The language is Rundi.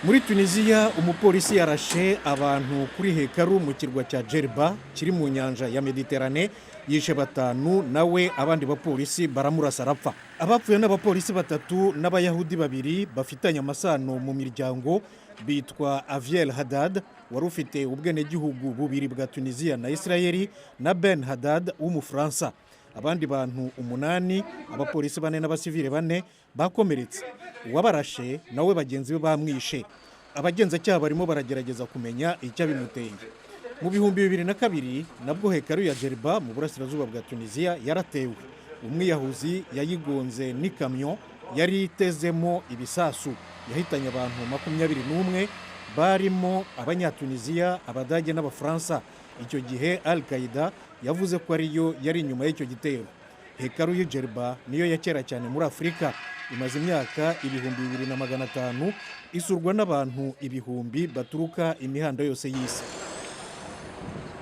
muri Tunisia umupolisi yarashe abantu kuri hekaru mu kirwa cya Djerba kiri mu nyanja ya Mediterane, yishe batanu nawe abandi bapolisi baramurasa arapfa. Abapfuye n'abapolisi batatu n'abayahudi babiri bafitanye amasano mu miryango bitwa Aviel Haddad wari ufite ubwenegihugu bubiri bwa Tunisia na Israeli na Ben Haddad w'umufaransa. Abandi bantu 8, abapolisi 4 n'abasivile 4 bakomeretse. Uwabarashe nawe bagenzi be bamwishe. Abagenzacyaha barimo baragerageza kumenya icyo bimuteye. Mu bihumbi 2002 nabwo hekaru ya Djerba mu burasirazuba bwa Tunisia yaratewe. Umwiyahuzi yayigonze n'ikamyo yari itezemo ibisasu, yahitanye abantu 21 barimo abanyatunisia, abadage n'abafaransa. Icyo gihe Al-Qaeda yavuze ko ariyo yari inyuma y'icyo gitero. Hekaru ya Djerba niyo ya kera cyane muri Afurika, imaze imyaka 2500 isurwa n'abantu ibihumbi baturuka imihanda yose y'isi.